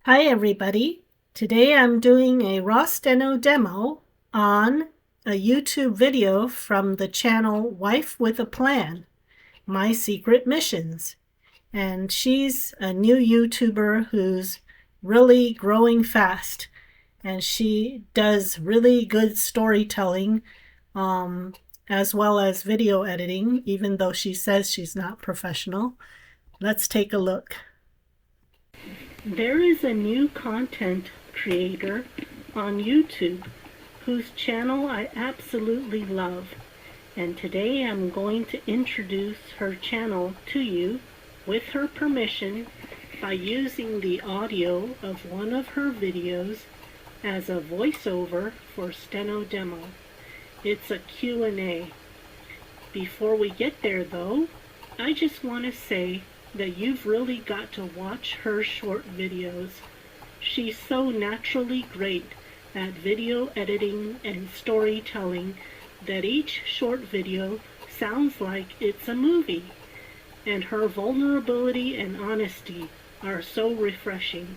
Hi everybody. Today I'm doing a raw Steno demo on a YouTube video from the channel Wife with a Plan, My Secret Missions. And she's a new YouTuber who's really growing fast. And she does really good storytelling as well as video editing, even though she says she's not professional. Let's take a look. There is a new content creator on YouTube whose channel I absolutely love, and today I'm going to introduce her channel to you with her permission by using the audio of one of her videos as a voiceover for Steno Demo. It's a Q&A. Before we get there though, I just want to say that you've really got to watch her short videos. She's so naturally great at video editing and storytelling that each short video sounds like it's a movie, and her vulnerability and honesty are so refreshing.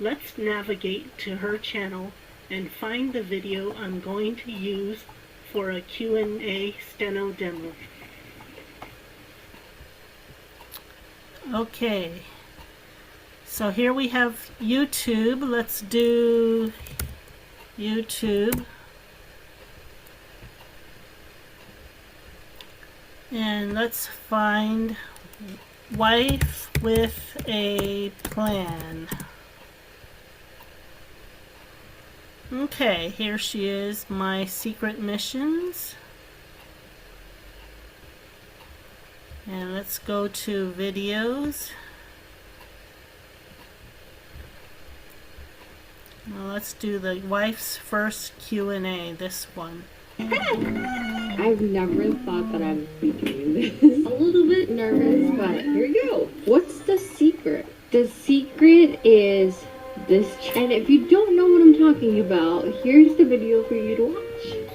Let's navigate to her channel and find the video I'm going to use for a Q&A Steno demo. Okay, so here we have YouTube. Let's do YouTube. And let's find Wife with a Plan. Okay, here she is, My Secret Missions. And let's go to videos. Well, let's do the wife's first Q&A, this one. I've never thought that I'd be doing this. A little bit nervous, but here we go. What's the secret? The secret is this. And if you don't know what I'm talking about, here's the video for you to watch.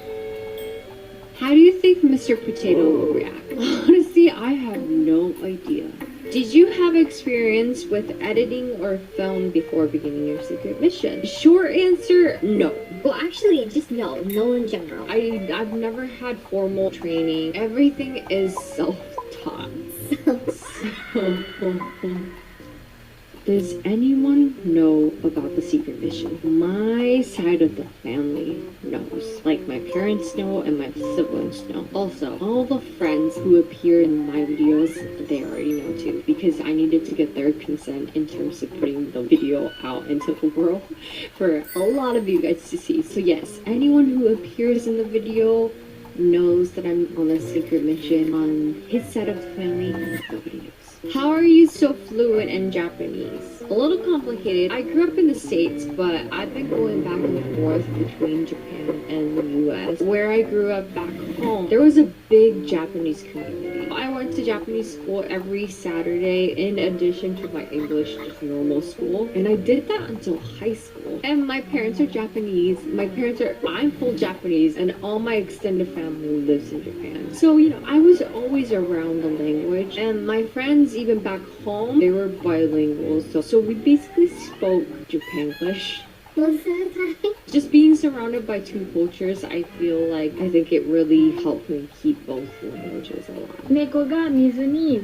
How do you think Mr. Potato will react? Honestly, I have no idea. Did you have experience with editing or film before beginning your secret mission? Short answer, no. Well, actually, just no in general. I've never had formal training. Everything is self-taught. Does anyone know about the secret mission? My side of the family knows. Like, my parents know and my siblings know. Also, all the friends who appear in my videos, they already know too, because I needed to get their consent in terms of putting the video out into the world for a lot of you guys to see. So yes, anyone who appears in the video knows that I'm on a secret mission. On his side of the family, nobody knows. How are you so fluent in Japanese? A little complicated. I grew up in the States, but I've been going back and forth between Japan and the US. Where I grew up back home, there was a big Japanese community. I went to Japanese school every Saturday in addition to my English, just normal school. And I did that until high school. And my parents are Japanese. I'm full Japanese, and all my extended family lives in Japan. So, I was always around the language, and my friends, even back home, they were bilingual. So we basically spoke Japanglish. Just being surrounded by two cultures, I think it really helped me keep both languages alive. 猫が水に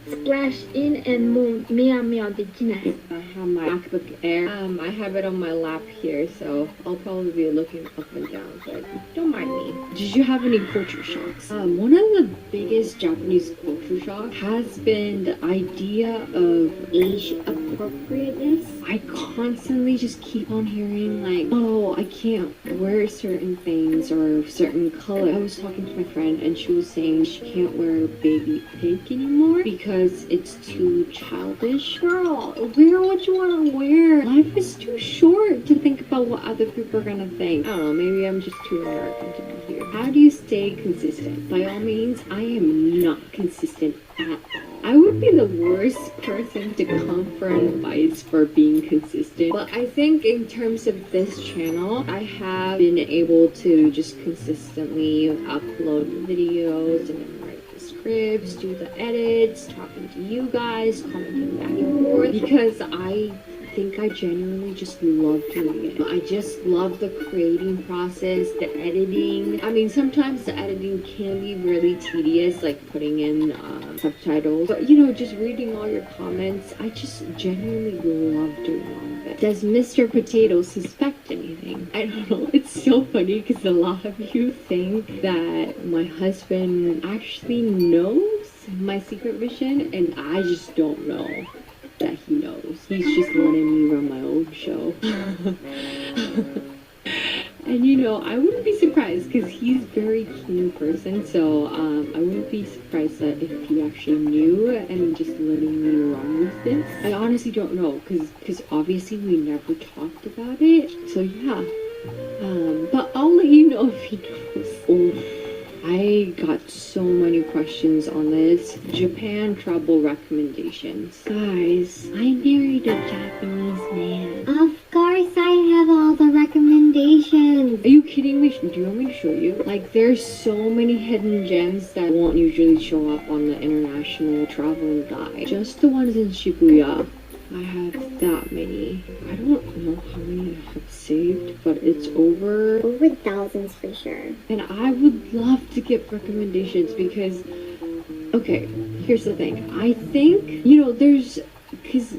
splash in and もうミヤミヤできない。 I have my MacBook Air. I have it on my lap here, so I'll probably be looking up and down, but don't mind me. Did you have any culture shocks? One of the biggest Japanese culture shocks has been the idea of age appropriateness. I constantly just keep on hearing like, oh, I can't wear certain things or certain color. I was talking to my friend and she was saying she can't wear baby pink anymore because it's too childish. Girl, wear what you want to wear. Life is too short to think about what other people are gonna think. I don't know, maybe I'm just too American to be here. How do you stay consistent? By all means, I am not consistent at all. I would be the worst person to come for advice for being consistent. But I think in terms of this channel, I have been able to just consistently upload videos and then write the scripts, do the edits, talking to you guys, commenting back and forth, because I think I genuinely just love doing it. I just love the creating process, the editing. I mean, sometimes the editing can be really tedious, like putting in subtitles. But you know, just reading all your comments, I just genuinely love doing all of it. Does Mr. Potato suspect anything? I don't know. It's so funny because a lot of you think that my husband actually knows my secret mission, and I just don't know that he knows. He's just letting me run my own show. And you know, I wouldn't be surprised because he's a very keen person, so I wouldn't be surprised that if he actually knew and just letting me run with this. I honestly don't know because obviously we never talked about it. So yeah, but I'll let you know if he knows. Oh, I got so many questions on this. Japan travel recommendations. Guys, I married a Japanese man. Of course I have all the recommendations. Are you kidding me? Do you want me to show you? Like, there's so many hidden gems that won't usually show up on the international travel guide. Just the ones in Shibuya. I have that many. I don't know how many I have saved, but it's over Thousands for sure. And I would love to get recommendations because, okay, here's the thing. I think, you know, there's, because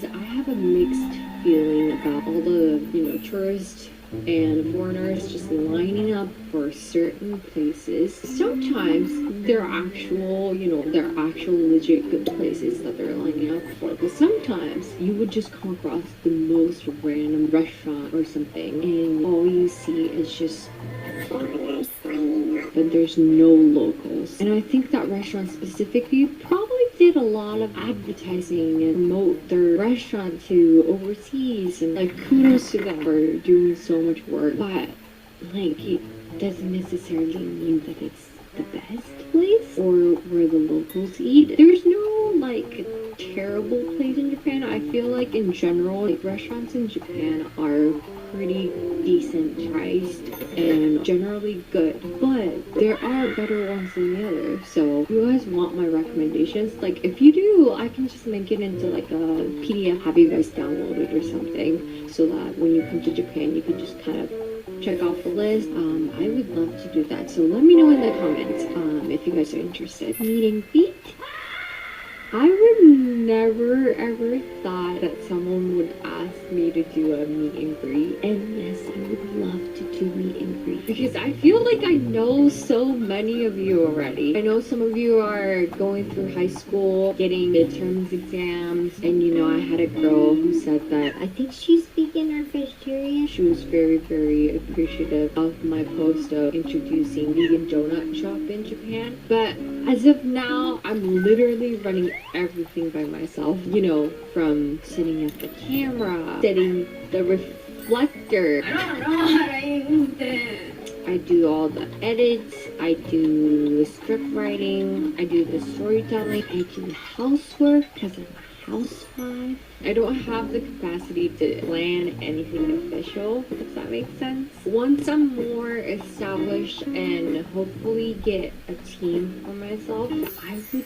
I have a mixed feeling about all the, you know, tourists and foreigners just lining up for certain places. Sometimes they're actual, you know, they're actual legit good places that they're lining up for. But sometimes you would just come across the most random restaurant or something and all you see is just Foreigners lining up. but there's no locals. And I think that restaurant specifically probably did a lot of advertising and promote their restaurant to overseas, and like kudos to them for doing so much work. But like it doesn't necessarily mean that it's the best place or where the locals eat. There's no like terrible place in Japan. I feel like in general, like restaurants in Japan are pretty decent priced and generally good, but there are better ones than the others. So if you guys want my recommendations, like if you do, I can just make it into like a PDF, have you guys download it or something, so that when you come to Japan you can just kind of check off the list. I would love to do that, so let me know in the comments if you guys are interested. Meet and greet. I would never ever thought that someone would ask me to do a meet and greet. And yes, I would love to do meet and greet because I feel like I know so many of you already. I know some of you are going through high school, getting midterms exams, and you know, I had a girl who said that I think she's beginner vegetarian. she was very, very appreciative of my post of introducing vegan donut shop in Japan. But as of now, I'm literally running everything by myself. You know, from setting up the camera, setting the reflector. I do all the edits, I do the script writing, I do the storytelling, I do housework because I'm a housewife. I don't have the capacity to plan anything official, if that makes sense. Once I'm more established and hopefully get a team for myself, I would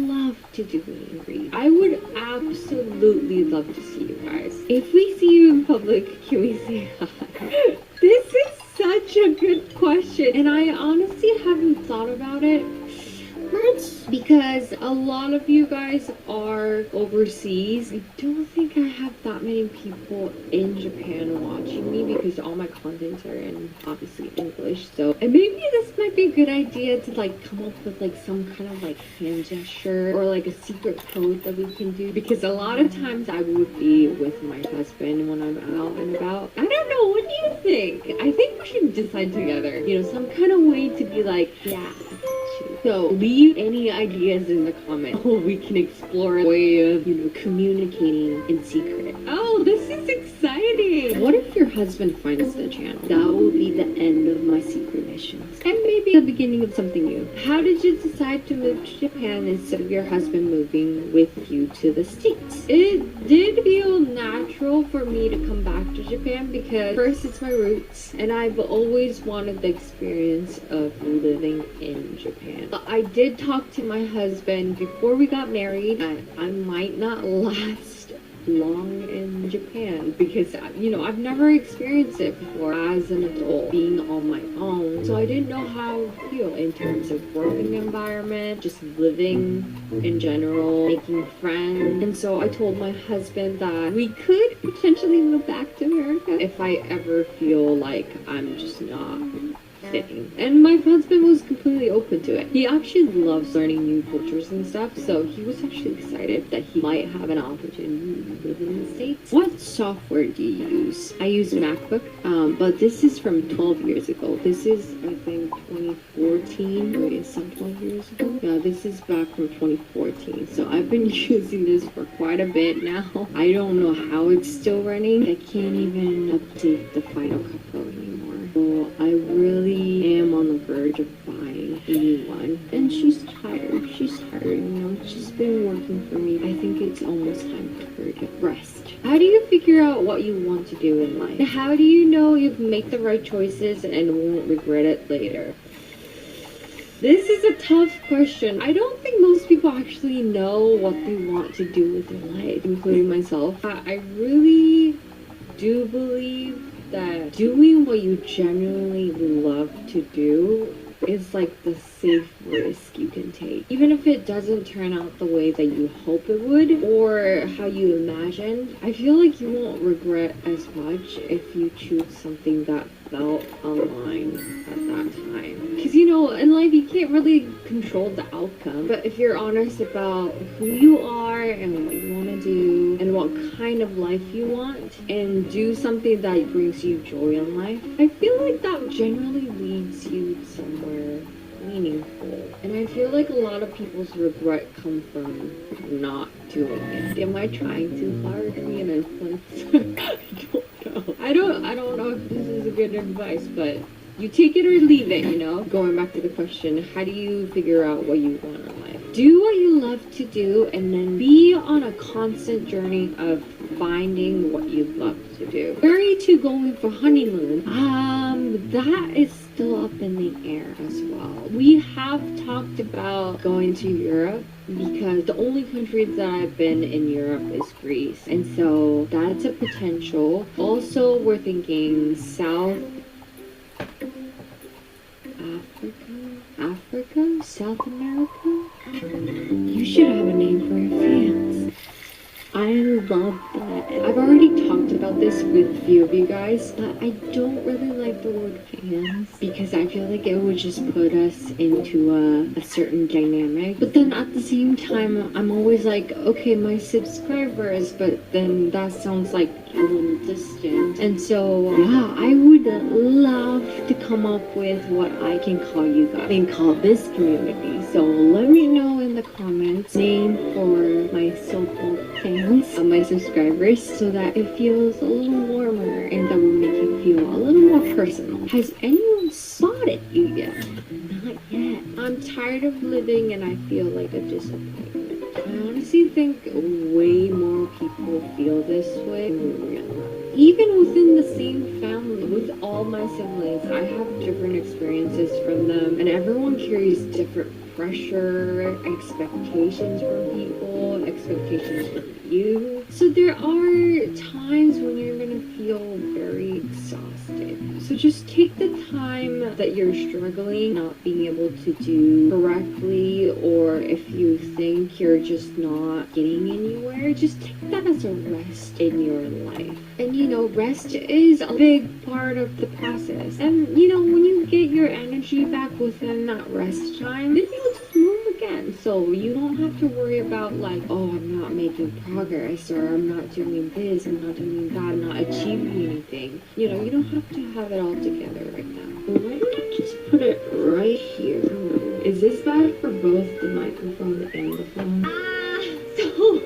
love to do meet and greet. I would absolutely love to see you guys. If we see you in public, can we say hi? This is such a good question, and I honestly haven't thought about it much because a lot of you guys are overseas. I don't think I have that many people in Japan watching me because all my contents are in obviously English. So, and maybe this might be a good idea to like come up with like some kind of like hand gesture or like a secret code that we can do, because a lot of times I would be with my husband when I'm out and about. I don't know, what do you think? I think we should decide together, you know, some kind of way to be like, yeah. So leave any ideas in the comments. Oh, we can explore a way of, you know, communicating in secret. Oh, this is exciting. What if your husband finds the channel? That will be the end of my secret missions. And maybe the beginning of something new. How did you decide to move to Japan instead of your husband moving with you to the States? It did feel natural for me to come back to Japan because first, it's my roots, and I've always wanted the experience of living in Japan. I did talk to my husband before we got married. I might not last belong in Japan because, I've never experienced it before as an adult being on my own. So I didn't know how to feel in terms of working environment, just living in general, making friends. And so I told my husband that we could potentially move back to America if I ever feel like I'm just not fitting. And my husband was completely open to it. He actually loves learning new cultures and stuff, so he was actually excited that he might have an opportunity to live in the States. What software do you use? I use MacBook, but this is from 12 years ago. This is, I think, 2014. Wait, is some 12 years ago? Yeah, this is back from 2014. So I've been using this for quite a bit now. I don't know how it's still running. I can't even update the Final Cut Pro anymore. So I really am on the verge of buying a new one. And she's tired. She's tired, She's been working for me. I think it's almost time for her to rest. How do you figure out what you want to do in life? How do you know you can make the right choices and won't regret it later? This is a tough question. I don't think most people actually know what they want to do with their life, including myself. I really do believe that doing what you genuinely love to do is like the safe risk you can take. Even if it doesn't turn out the way that you hope it would or how you imagined, I feel like you won't regret as much if you choose something that felt aligned at that time. Because in life you can't really control the outcome, but if you're honest about who you are and what you want to do and what kind of life you want and do something that brings you joy in life, I feel like that generally leads you somewhere meaningful. And I feel like a lot of people's regret come from not doing it. Am I trying too hard to be an influencer? I don't know if this is a good advice, but you take it or leave it, Going back to the question, how do you figure out what you want in life? Do what you love to do and then be on a constant journey of finding what you love to do. Very to going for honeymoon, that is still up in the air as well. We have talked about going to Europe because the only country that I've been in Europe is Greece. And so that's a potential. Also, we're thinking South Africa? South America? You should have a name for your fans. I love that. I've already talked about this with a few of you guys, but I don't really like the word fans because I feel like it would just put us into a certain dynamic. But then at the same time, I'm always like, okay, my subscribers, but then that sounds like a little distant. And so, yeah, I would love to come up with what I can call you guys and call this community. So let me know in the comments name for my so-called fans, my subscribers, so that it feels a little warmer and that will make it feel a little more personal. Has anyone spotted you yet? Not yet. I'm tired of living and I feel like a disappointment. I honestly think way more people feel this way than real. Even within the same family, with all my siblings, I have different experiences from them, and everyone carries different pressure, expectations from people, expectations from you. So there are times when you're gonna feel very exhausted. So just take the time that you're struggling, not being able to do correctly, or if you think you're just not getting anywhere, just take that as a rest in your life. And rest is a big part of the process. And when you get your energy back within that rest time, then you'll just move again. So you don't have to worry about like, oh, I'm not making progress, or I'm not doing this, I'm not doing that, I'm not achieving anything. You don't have to have it all together right now. Why don't I just put it right here? Is this bad for both the microphone and the phone? So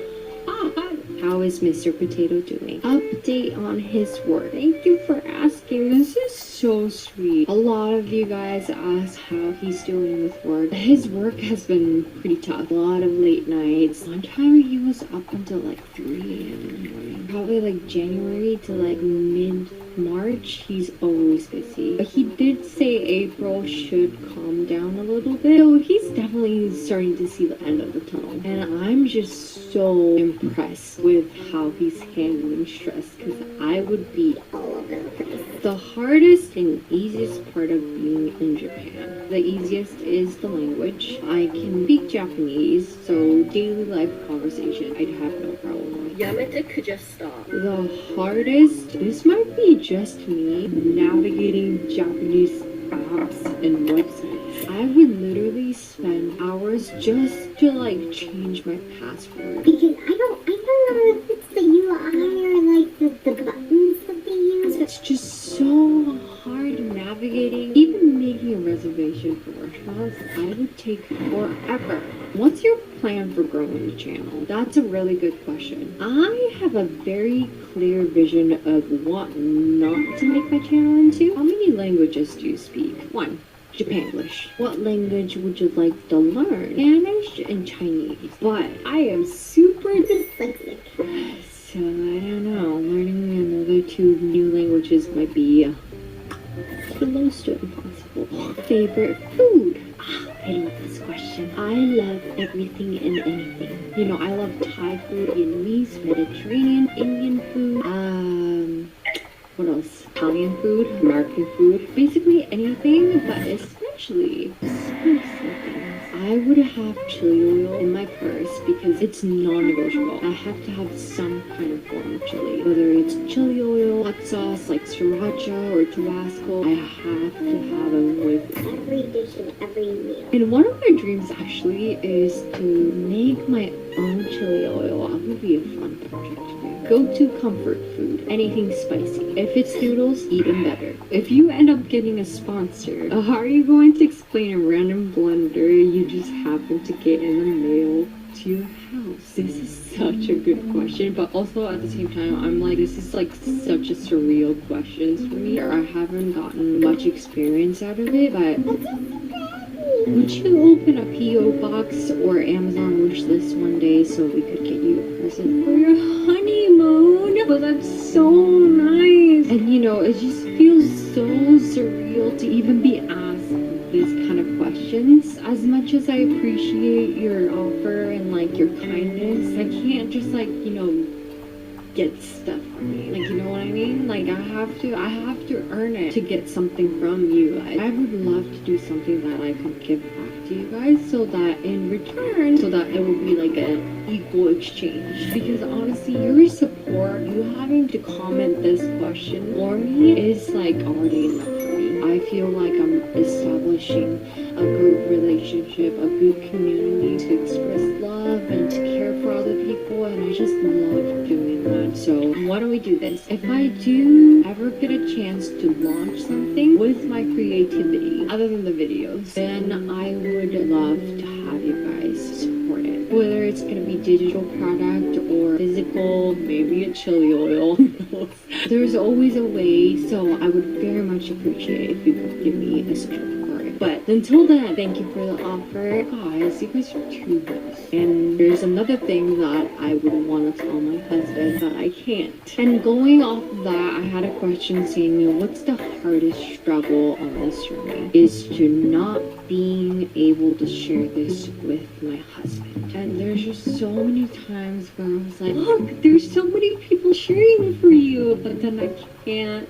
odd. How is Mr. Potato doing? Update on his work. Thank you for asking. This is so sweet. A lot of you guys asked how he's doing with work. His work has been pretty tough. A lot of late nights. One time he was up until like 3 a.m. in the morning. Probably like January to like mid-March, he's always busy. But he did say April should calm down a little bit. So he's definitely starting to see the end of the tunnel. And I'm just so impressed with how he's handling stress, because I would be all over the place. The hardest and easiest part of being in Japan. The easiest is the language. I can speak Japanese, so daily life conversation I'd have no problem with. Yamete could just stop. The hardest, this might be just me, navigating Japanese apps and websites. I would literally spend hours just to like change my password. Because I don't know if it's the UI or like the buttons that they use. It's just so hard navigating. Even making a reservation for restaurants, I would take forever. What's your plan for growing the channel? That's a really good question. I have a very clear vision of what not to make my channel into. How many languages do you speak? 1. Japanglish. What language would you like to learn? Spanish and Chinese. But I am super dyslexic. So I don't know. Learning another 2 new languages might be close to impossible. Favorite food? I love this question. I love everything and anything. You know, I love Thai food, Vietnamese, Mediterranean, Indian food, what else? Italian food, American food, basically anything, but especially spicy things. I would have chili oil in my purse because it's non-negotiable. I have to have some kind of form of chili. Whether it's chili oil, hot sauce like sriracha or Tabasco, I have to have them with Every dish and every meal. and one of my dreams actually is to make my own chili oil. That would be a fun project to do. Go-to comfort food, anything spicy. If it's noodles, even better. If you end up getting a sponsor, how are you going to explain a random blender you just happen to get in the mail to your house? This is such a good question, but also at the same time, I'm like, this is like such a surreal question for me. I haven't gotten much experience out of it, but would you open a P.O. box or Amazon wish list one day so we could get you a present for your honeymoon? But that's so nice. And you know, it just feels so surreal to even be asked this kind of questions. As much as I appreciate your offer and like your kindness, I can't just like, you know, get stuff from you. Like, you know what I mean? Like, I have to earn it to get something from you guys. I would love to do something that I can give back to you guys, so that in return, so that it will be like an equal exchange. Because honestly, your support, you having to comment this question for me is like already enough for me. I feel like I'm establishing a good relationship, a good community to express love and to care for other people, and I just love doing that. So why don't we do this? If I do ever get a chance to launch something with my creativity, other than the videos, then I would love to have you guys support it. Whether it's going to be digital product or physical, maybe a chili oil. There's always a way, so I would very much appreciate if you could give me a support. But until then, thank you for the offer. Guys, you guys are too nice. And there's another thing that I would want to tell my husband that I can't. And going off of that, I had a question saying, you know, what's the hardest struggle on this journey? Is to not being able to share this with my husband. And there's just so many times where I was like, look, there's so many people cheering for you, but then I can't.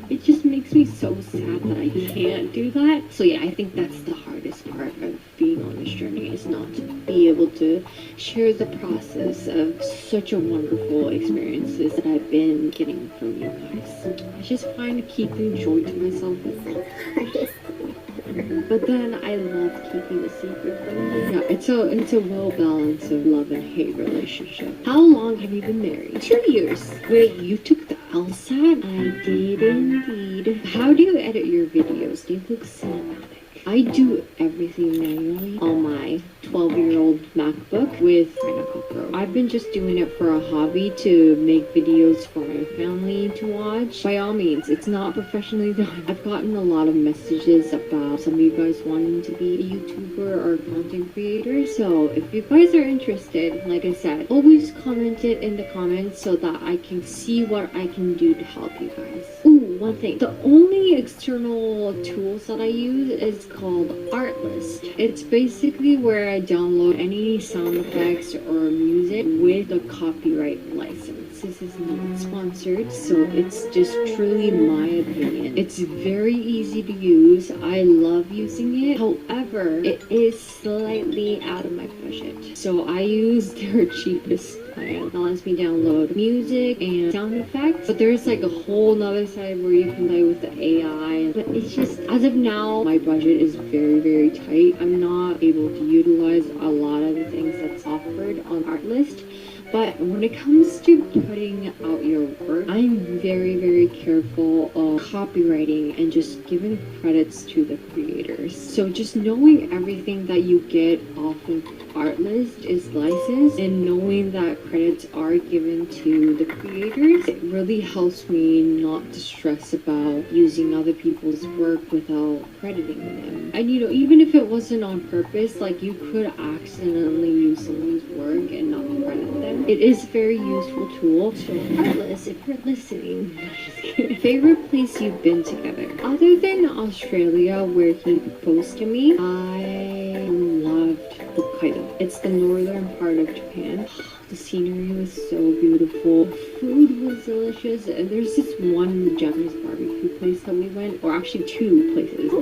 It just makes me so sad that I can't do that. So yeah, I think that's the hardest part of being on this journey, is not to be able to share the process of such a wonderful experiences that I've been getting from you guys. I just find keeping joy to myself is like the hardest thing ever. But then I love keeping a secret from you. Yeah, it's a well balance of love and hate relationship. How long have you been married? 2 years. Wait, you took the LSAT? I did indeed. How do you edit your videos? They look cinematic. I do everything manually on my 12-year-old MacBook with Final Cut Pro. I've been just doing it for a hobby to make videos for my family to watch. By all means, it's not professionally done. I've gotten a lot of messages about some of you guys wanting to be a YouTuber or content creator. So if you guys are interested, like I said, always comment it in the comments so that I can see what I can do to help you guys. Ooh, one thing. The only external tools that I use is called Artlist. It's basically where I download any sound effects or music with a copyright license. This is not sponsored, so it's just truly my opinion. It's very easy to use. I love using it. However, it is slightly out of my budget. So I use their cheapest plan. That lets me download music and sound effects. But there's like a whole nother side where you can play with the AI. But it's just, as of now, my budget is very, very tight. I'm not able to utilize a lot of the things that's offered on Artlist. But when it comes to putting out your work, I'm very, very careful of copywriting and just giving credits to the creators. So just knowing everything that you get off of Artlist is licensed and knowing that credits are given to the creators, it really helps me not to stress about using other people's work without crediting them. And you know, even if it wasn't on purpose, like you could accidentally use someone's work and not credit them. It is a very useful tool. So Artlist, if you're listening, just kidding. Favorite place you've been together? Other than Australia where he proposed to me, I loved Hokkaido. It's the northern part of Japan. The scenery was so beautiful. The food was delicious. And there's this one Japanese barbecue place that we went, or actually two places.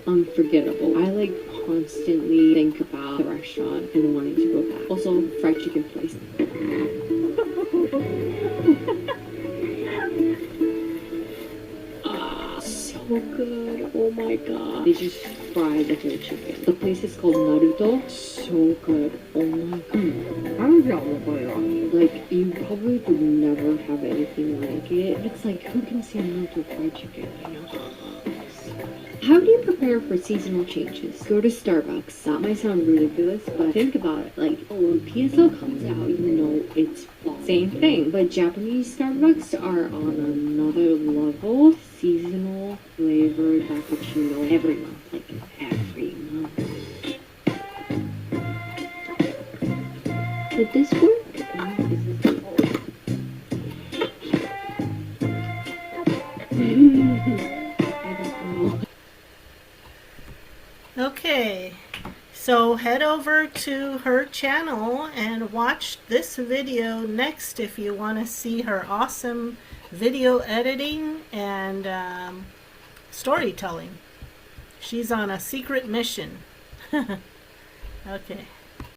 Unforgettable. I like constantly think about the restaurant and wanting to go back. Also, fried chicken place. So good. Oh my god. They just fry the whole chicken. The place is called Naruto. So good. Oh my god. Like, you probably would never have anything like it. It's like, who can say no to fried chicken, you know? How do you prepare for seasonal changes? Go to Starbucks. That might sound ridiculous, but think about it. Like, oh, when PSL comes out, you know it's fall. Same thing. But Japanese Starbucks are on another level. Seasonal flavored cappuccino every month. Like, every month. Would this work? Okay, so head over to her channel and watch this video next if you want to see her awesome video editing and storytelling. She's on a secret mission. Okay.